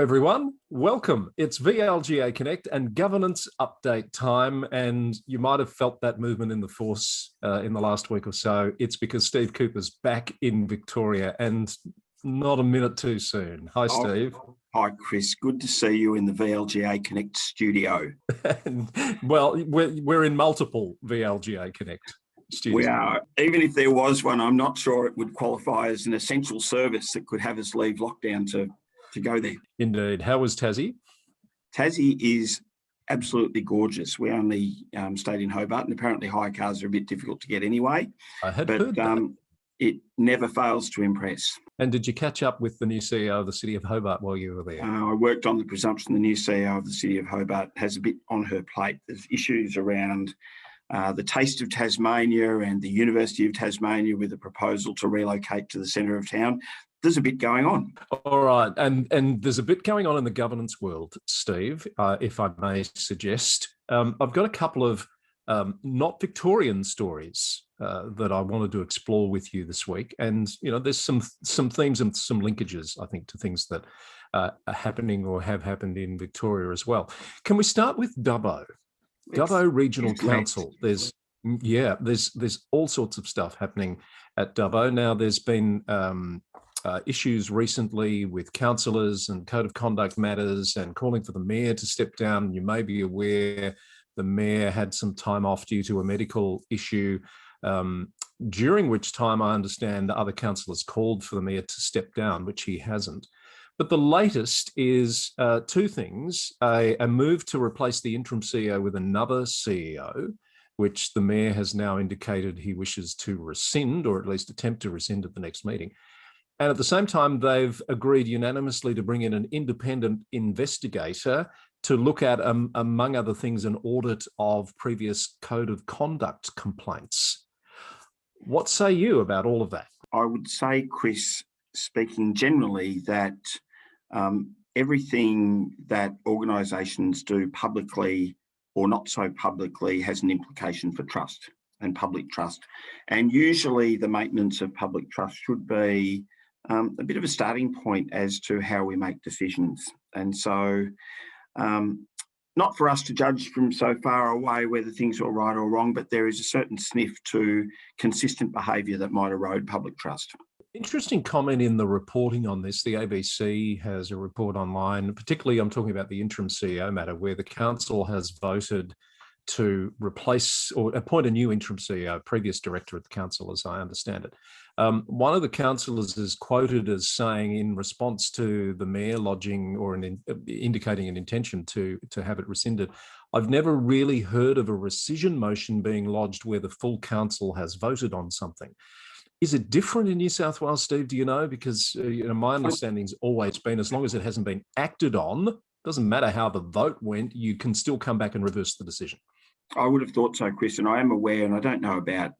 everyone. Welcome. It's VLGA Connect and governance update time. And you might have felt that movement in the force in the last week or so. It's because Steve Cooper's back in Victoria and not a minute too soon. Hi, Steve. Hi, Chris. Good to see you in the VLGA Connect studio. Well, we're in multiple VLGA Connect studios. We are. Even if there was one, I'm not sure it would qualify as an essential service that could have us leave lockdown to go there. Indeed. How was Tassie? Tassie is absolutely gorgeous. We only stayed in Hobart, and apparently hire cars are a bit difficult to get anyway. I had heard that. It never fails to impress. And did you catch up with the new CEO of the City of Hobart while you were there? I worked on the presumption the new CEO of the City of Hobart has a bit on her plate. There's issues around the Taste of Tasmania and the University of Tasmania with a proposal to relocate to the centre of town. There's a bit going on. All right. And there's a bit going on in the governance world, Steve, if I may suggest. I've got a couple of not Victorian stories that I wanted to explore with you this week. And, you know, there's some themes and some linkages, I think, to things that are happening or have happened in Victoria as well. Can we start with Dubbo? Dubbo Regional Council. There's all sorts of stuff happening at Dubbo. Now, there's been issues recently with councillors and code of conduct matters and calling for the mayor to step down. You may be aware the mayor had some time off due to a medical issue, during which time I understand the other councillors called for the mayor to step down, which he hasn't. But the latest is two things: a move to replace the interim CEO with another CEO, which the mayor has now indicated he wishes to rescind, or at least attempt to rescind at the next meeting. And at the same time, they've agreed unanimously to bring in an independent investigator to look at, among other things, an audit of previous code of conduct complaints. What say you about all of that? I would say, Chris, speaking generally, that everything that organisations do publicly or not so publicly has an implication for trust and public trust. And usually the maintenance of public trust should be a bit of a starting point as to how we make decisions. And so not for us to judge from so far away whether things are right or wrong, but there is a certain sniff to consistent behaviour that might erode public trust. Interesting comment in the reporting on this. The ABC has a report online, particularly I'm talking about the interim CEO matter, where the council has voted to replace or appoint a new interim CEO, previous director of the council, as I understand it. One of the councillors is quoted as saying, in response to the mayor lodging or indicating an intention to have it rescinded, "I've never really heard of a rescission motion being lodged where the full council has voted on something." Is it different in New South Wales, Steve? Do you know? Because my understanding's always been, as long as it hasn't been acted on, doesn't matter how the vote went, you can still come back and reverse the decision. I would have thought so, Chris, and I am aware, and I don't know about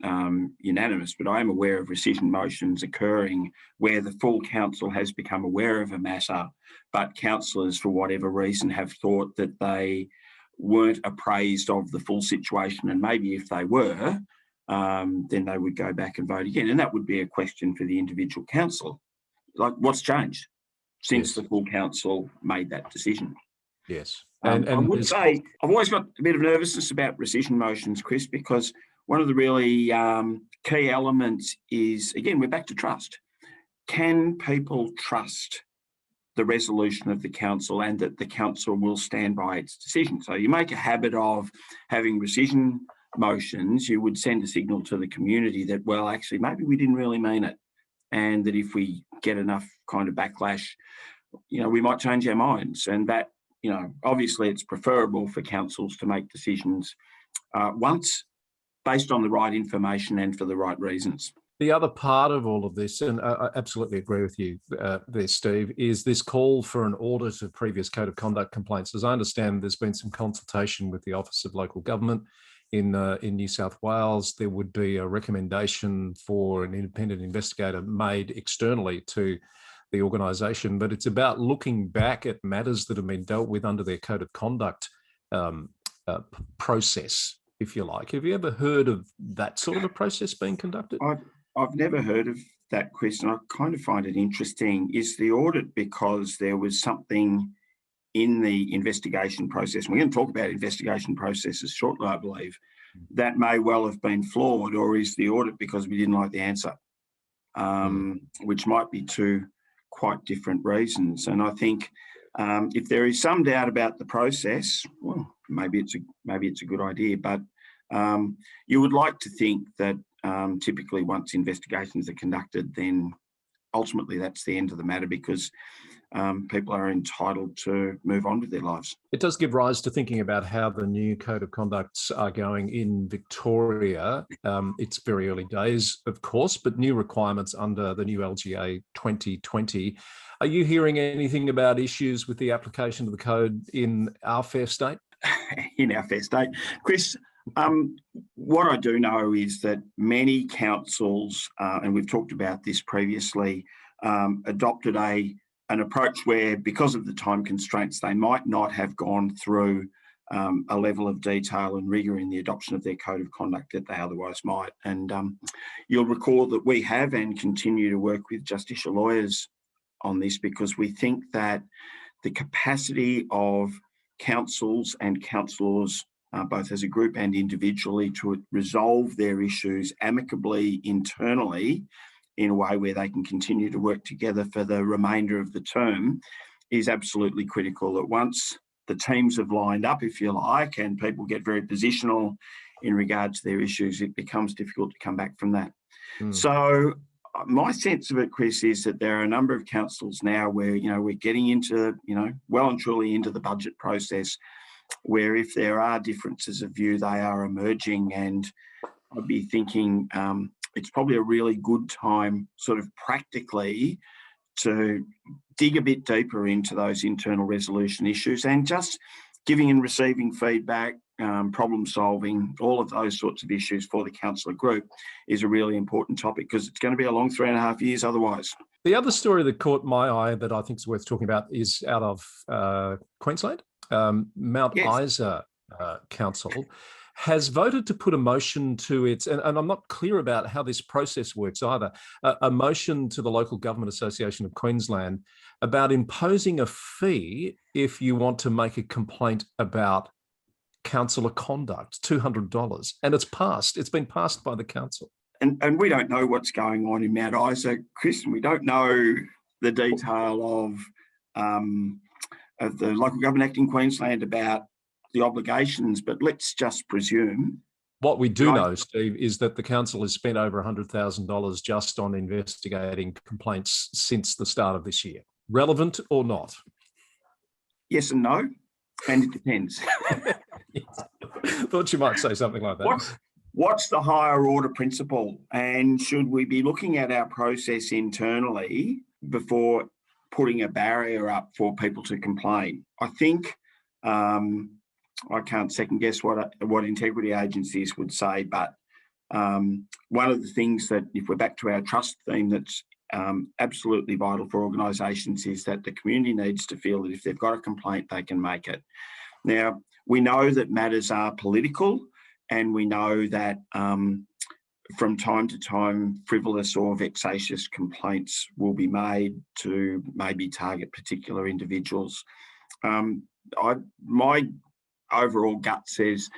unanimous, but I am aware of rescission motions occurring where the full council has become aware of a matter, but councillors, for whatever reason, have thought that they weren't appraised of the full situation, and maybe if they were, then they would go back and vote again. And that would be a question for the individual council. Like, what's changed since the full council made that decision? Yes. And I would say I've always got a bit of nervousness about rescission motions, Chris, because one of the really key elements is, again, we're back to trust. Can people trust the resolution of the council and that the council will stand by its decision? So you make a habit of having rescission motions, you would send a signal to the community that, well, actually, maybe we didn't really mean it. And that if we get enough kind of backlash, we might change our minds. And that, obviously it's preferable for councils to make decisions once based on the right information and for the right reasons. The other part of all of this, and I absolutely agree with you there, Steve, is this call for an audit of previous code of conduct complaints. As I understand, there's been some consultation with the Office of Local Government in New South Wales. There would be a recommendation for an independent investigator made externally to the organisation, but it's about looking back at matters that have been dealt with under their code of conduct process, if you like. Have you ever heard of that sort of a process being conducted? I've never heard of that, Chris, and I kind of find it interesting, is the audit because there was something in the investigation process, and we're going to talk about investigation processes shortly, I believe, that may well have been flawed, or is the audit because we didn't like the answer, which might be two quite different reasons. And I think if there is some doubt about the process, well, maybe it's a good idea, but you would like to think that typically once investigations are conducted, then ultimately that's the end of the matter, because people are entitled to move on with their lives. It does give rise to thinking about how the new code of conducts are going in Victoria. It's very early days, of course, but new requirements under the new LGA 2020. Are you hearing anything about issues with the application of the code in our fair state? In our fair state, Chris, what I do know is that many councils, and we've talked about this previously, adopted an approach where, because of the time constraints, they might not have gone through a level of detail and rigour in the adoption of their code of conduct that they otherwise might. And you'll recall that we have and continue to work with justiciar lawyers on this, because we think that the capacity of councils and councillors, both as a group and individually, to resolve their issues amicably internally in a way where they can continue to work together for the remainder of the term is absolutely critical. That once the teams have lined up, if you like, and people get very positional in regard to their issues, it becomes difficult to come back from that. So my sense of it, Chris, is that there are a number of councils now where, we're getting into, well and truly into the budget process, where if there are differences of view, they are emerging. And I'd be thinking it's probably a really good time, sort of practically, to dig a bit deeper into those internal resolution issues, and just giving and receiving feedback, problem solving, all of those sorts of issues for the councillor group is a really important topic, because it's going to be a long 3.5 years otherwise. The other story that caught my eye that I think is worth talking about is out of Queensland. Mount Isa Council has voted to put a motion to its, and I'm not clear about how this process works either, a motion to the Local Government Association of Queensland about imposing a fee if you want to make a complaint about councillor conduct, $200. And it's been passed by the council. And we don't know what's going on in Mount Isa, Chris, and we don't know the detail of the Local Government Act in Queensland about the obligations, but let's just presume. What we do know, Steve, is that the council has spent over $100,000 just on investigating complaints since the start of this year. Relevant or not? Yes and no, and it depends. Thought you might say something like that. What's the higher order principle, and should we be looking at our process internally before putting a barrier up for people to complain? I think I can't second guess what integrity agencies would say, but one of the things that, if we're back to our trust theme, that's absolutely vital for organisations, is that the community needs to feel that if they've got a complaint, they can make it. Now, we know that matters are political, and we know that from time to time, frivolous or vexatious complaints will be made to maybe target particular individuals. My overall gut says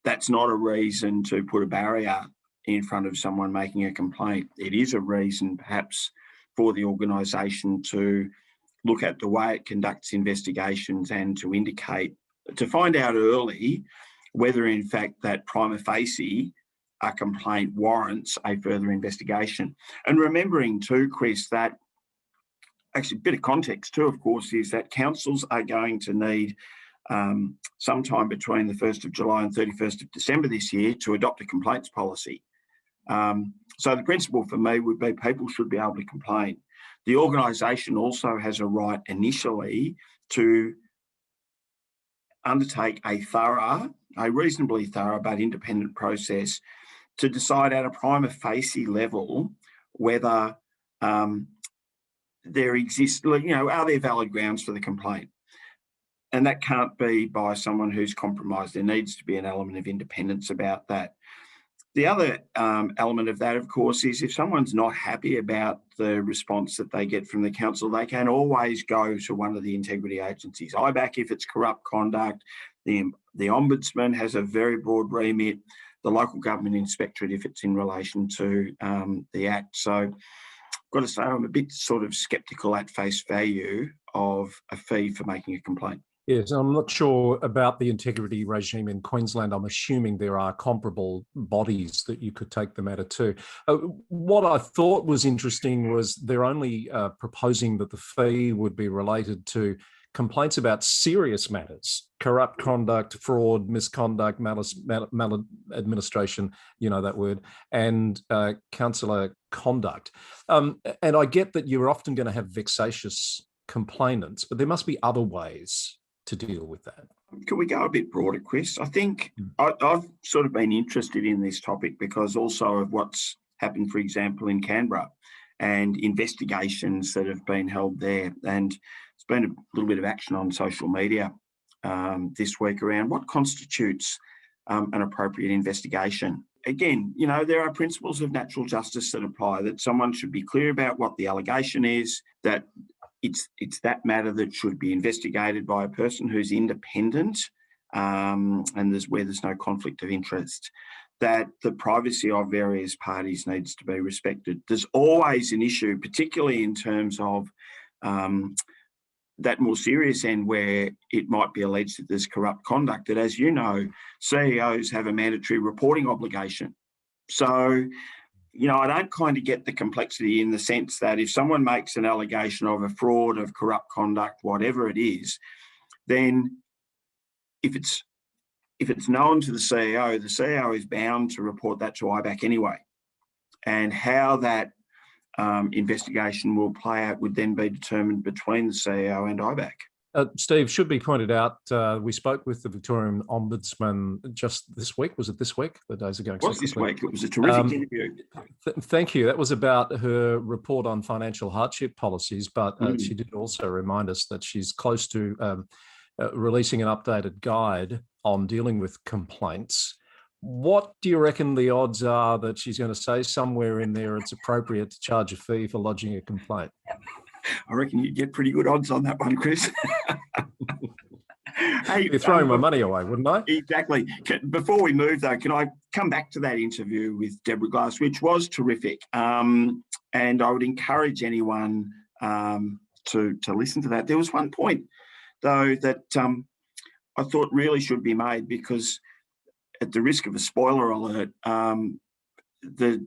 that's not a reason to put a barrier in front of someone making a complaint. It is a reason perhaps for the organisation to look at the way it conducts investigations and to find out early whether in fact that prima facie a complaint warrants a further investigation. And remembering too, Chris, that actually a bit of context too, of course, is that councils are going to need sometime between the 1st of July and 31st of December this year to adopt a complaints policy. So the principle for me would be people should be able to complain. The organisation also has a right initially to undertake a reasonably thorough but independent process to decide at a prima facie level whether there exists, are there valid grounds for the complaint? And that can't be by someone who's compromised. There needs to be an element of independence about that. The other element of that, of course, is if someone's not happy about the response that they get from the council, they can always go to one of the integrity agencies. IBAC if it's corrupt conduct, the Ombudsman has a very broad remit, the local government inspectorate if it's in relation to the Act. So I've got to say I'm a bit sort of sceptical at face value of a fee for making a complaint. Yes, I'm not sure about the integrity regime in Queensland. I'm assuming there are comparable bodies that you could take the matter to. What I thought was interesting was they're only proposing that the fee would be related to complaints about serious matters, corrupt conduct, fraud, misconduct, maladministration, you know that word, and councillor conduct. And I get that you're often going to have vexatious complainants, but there must be other ways to deal with that. Can we go a bit broader, Chris? I think I've sort of been interested in this topic because also of what's happened, for example, in Canberra and investigations that have been held there. And there's been a little bit of action on social media this week around what constitutes an appropriate investigation. Again, you know, there are principles of natural justice that apply, that someone should be clear about what the allegation is, that it's that matter that should be investigated by a person who's independent and where there's no conflict of interest, that the privacy of various parties needs to be respected. There's always an issue, particularly in terms of that more serious end where it might be alleged that there's corrupt conduct, that, as you know, CEOs have a mandatory reporting obligation. So, you know, I don't kind of get the complexity in the sense that if someone makes an allegation of a fraud, of corrupt conduct, whatever it is, then if it's known to the CEO is bound to report that to IBAC anyway. And how that investigation will play out would then be determined between the CEO and IBAC. Steve, should be pointed out, we spoke with the Victorian Ombudsman just this week. Was it this week? The days are going so quickly. This week. It was a terrific interview. Thank you. That was about her report on financial hardship policies, but she did also remind us that she's close to releasing an updated guide on dealing with complaints. What do you reckon the odds are that she's going to say somewhere in there it's appropriate to charge a fee for lodging a complaint? I reckon you'd get pretty good odds on that one, Chris. Hey, you're throwing my money away, wouldn't I? Exactly. Before we move, though, can I come back to that interview with Deborah Glass, which was terrific? And I would encourage anyone to listen to that. There was one point, though, that I thought really should be made, because at the risk of a spoiler alert, the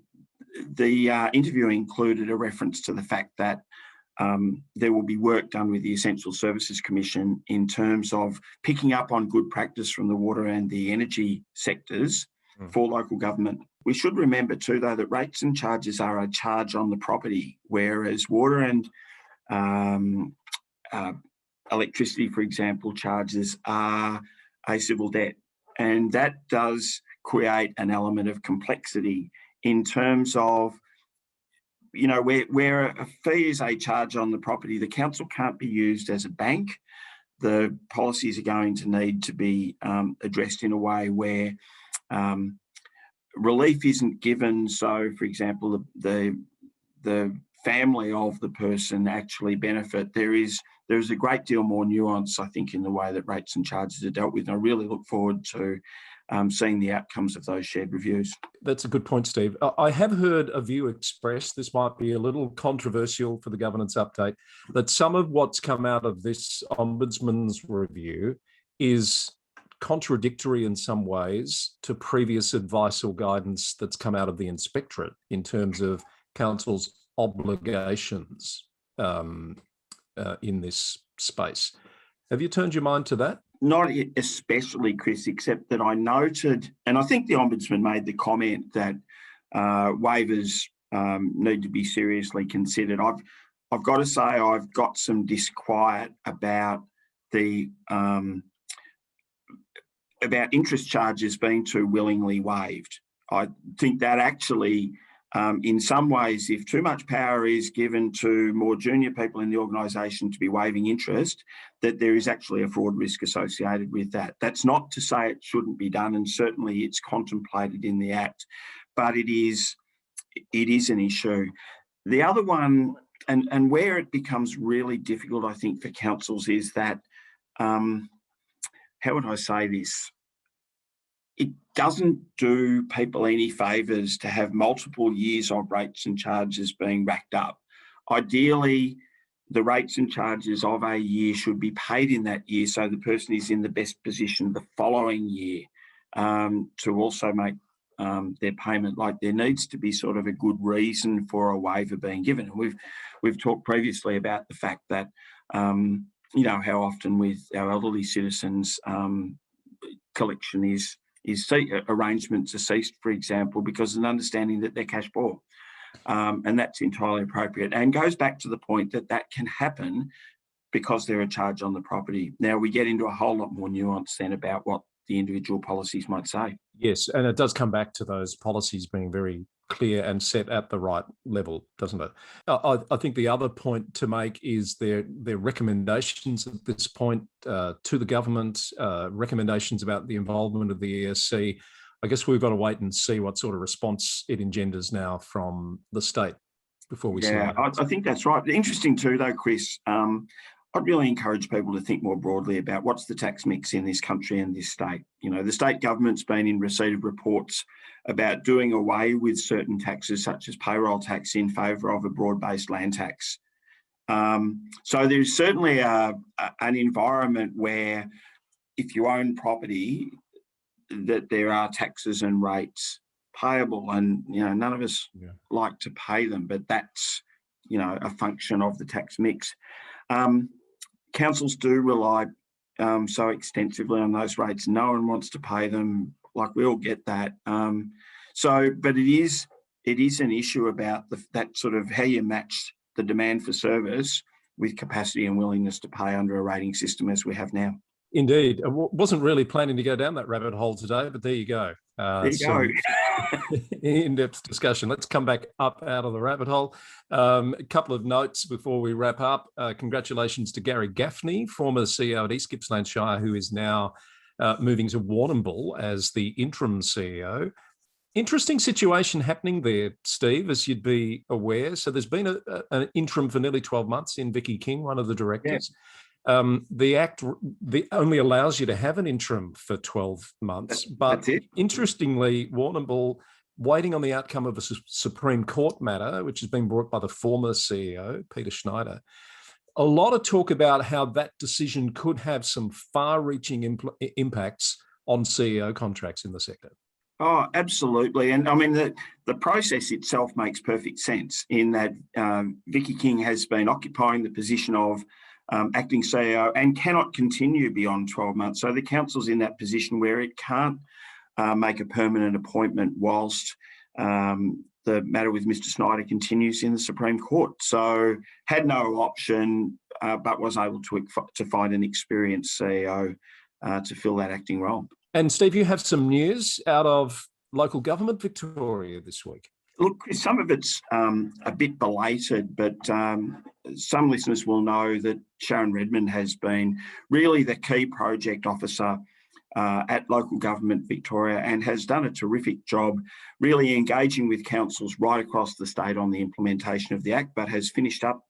interview included a reference to the fact that there will be work done with the Essential Services Commission in terms of picking up on good practice from the water and the energy sectors for local government. We should remember too, though, that rates and charges are a charge on the property, whereas water and electricity, for example, charges are a civil debt. And that does create an element of complexity in terms of, you know, where a fee is a charge on the property, the council can't be used as a bank. The policies are going to need to be addressed in a way where relief isn't given. So, for example, the family of the person actually benefit. There is a great deal more nuance, I think, in the way that rates and charges are dealt with. And I really look forward to seeing the outcomes of those shared reviews. That's a good point, Steve. I have heard a view expressed, this might be a little controversial for the governance update, that some of what's come out of this Ombudsman's review is contradictory in some ways to previous advice or guidance that's come out of the inspectorate in terms of council's obligations in this space. Have you turned your mind to that? Not especially, Chris, except that I noted, and I think the Ombudsman made the comment that waivers need to be seriously considered. I've got to say I've got some disquiet about the about interest charges being too willingly waived. I think that actually in some ways, if too much power is given to more junior people in the organisation to be waiving interest, that there is actually a fraud risk associated with that. That's not to say it shouldn't be done, and certainly it's contemplated in the Act, but it is an issue. The other one, and where it becomes really difficult, I think, for councils is that, how would I say this? It doesn't do people any favours to have multiple years of rates and charges being racked up. Ideally, the rates and charges of a year should be paid in that year so the person is in the best position the following year to also make their payment. Like, there needs to be sort of a good reason for a waiver being given. And we've talked previously about the fact that, how often with our elderly citizens, collection arrangements are ceased, for example, because of an understanding that they're cash poor. And that's entirely appropriate and goes back to the point that can happen because they're a charge on the property. Now, we get into a whole lot more nuance then about what the individual policies might say. Yes, and it does come back to those policies being very clear and set at the right level, doesn't it? I think the other point to make is their recommendations at this point to the government, recommendations about the involvement of the ESC. I guess we've got to wait and see what sort of response it engenders now from the state before we see. Yeah, I think that's right. Interesting too, though, Chris. I'd really encourage people to think more broadly about what's the tax mix in this country and this state. The state government's been in receipt of reports about doing away with certain taxes, such as payroll tax, in favour of a broad-based land tax. So there's certainly an environment where, if you own property, that there are taxes and rates payable, and none of us like to pay them, but that's a function of the tax mix. Councils do rely so extensively on those rates. No one wants to pay them. Like, we all get that. But it is an issue about that sort of how you match the demand for service with capacity and willingness to pay under a rating system as we have now. Indeed. I wasn't really planning to go down that rabbit hole today, but there you go. There you go. In-depth discussion. Let's come back up out of the rabbit hole. A couple of notes before we wrap up. Congratulations to Gary Gaffney, former CEO at East Gippsland Shire, who is now moving to Warrnambool as the interim CEO. Interesting situation happening there, Steve, as you'd be aware. So there's been an interim for nearly 12 months in Vicky King, one of the directors. Yeah. The Act only allows you to have an interim for 12 months. But interestingly, Warrnambool, waiting on the outcome of a Supreme Court matter, which has been brought by the former CEO, Peter Schneider, a lot of talk about how that decision could have some far-reaching impacts on CEO contracts in the sector. Oh, absolutely. And I mean, the process itself makes perfect sense in that Vicky King has been occupying the position of acting CEO and cannot continue beyond 12 months. So the council's in that position where it can't make a permanent appointment whilst the matter with Mr. Schneider continues in the Supreme Court. So had no option, but was able to find an experienced CEO to fill that acting role. And Steve, you have some news out of local government Victoria this week. Look, Chris, some of it's a bit belated, but some listeners will know that Sharon Redmond has been really the key project officer at local government Victoria and has done a terrific job really engaging with councils right across the state on the implementation of the Act, but has finished up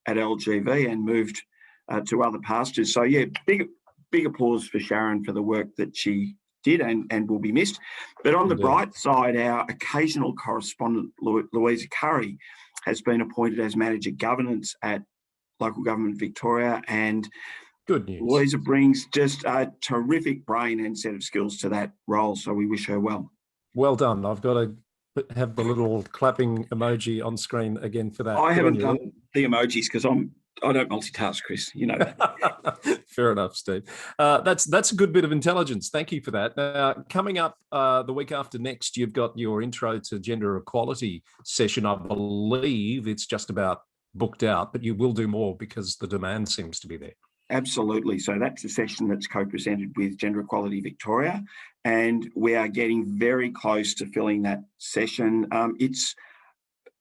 at LGV and moved to other pastures. So, yeah, big applause for Sharon for the work that she did and will be missed. But on the bright side, our occasional correspondent, Louisa Curry, has been appointed as Manager Governance at Local Government Victoria. And good news. Louisa brings just a terrific brain and set of skills to that role. So we wish her well. Well done. I've got to have the little clapping emoji on screen again for that. I haven't done the emojis because I don't multitask, Chris. You know that. Fair enough, Steve. That's a good bit of intelligence. Thank you for that. Coming up the week after next, you've got your intro to gender equality session. I believe it's just about booked out, but you will do more because the demand seems to be there. Absolutely. So that's a session that's co-presented with Gender Equality Victoria, and we are getting very close to filling that session. It's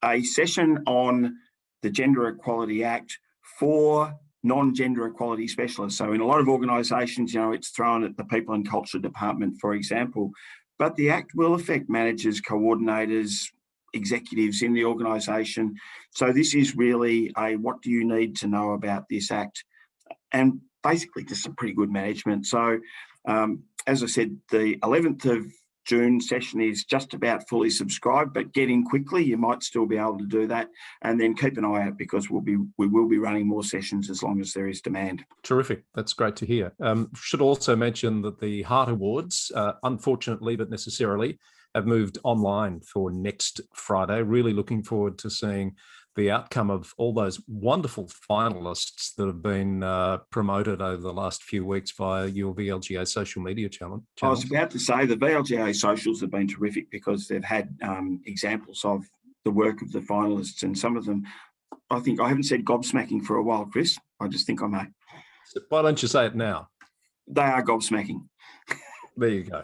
a session on the Gender Equality Act for non-gender equality specialists. So in a lot of organisations, it's thrown at the People and Culture Department, for example, but the Act will affect managers, coordinators, executives in the organisation. So this is really a what do you need to know about this Act, and basically just some pretty good management. So as I said, the 11th of June session is just about fully subscribed, but get in quickly. You might still be able to do that, and then keep an eye out because we will be running more sessions as long as there is demand. Terrific. That's great to hear. Should also mention that the Heart Awards, unfortunately but necessarily, have moved online for next Friday. Really looking forward to seeing the outcome of all those wonderful finalists that have been promoted over the last few weeks via your VLGA social media channel. I was about to say the VLGA socials have been terrific because they've had examples of the work of the finalists, and some of them, I think, I haven't said gobsmacking for a while, Chris. I just think I may. Why don't you say it now? They are gobsmacking. There you go.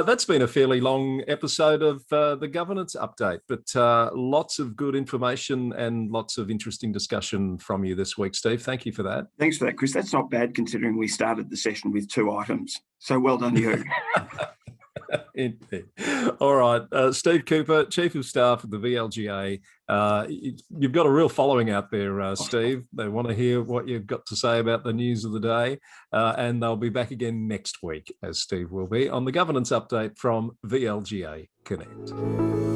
That's been a fairly long episode of the governance update, but lots of good information and lots of interesting discussion from you this week, Steve. Thank you for that. Thanks for that, Chris. That's not bad considering we started the session with 2 items. So well done, you. Indeed. All right. Steve Cooper, Chief of Staff at the VLGA. You've got a real following out there, Steve. They want to hear what you've got to say about the news of the day. And they'll be back again next week, as Steve will be, on the governance update from VLGA Connect.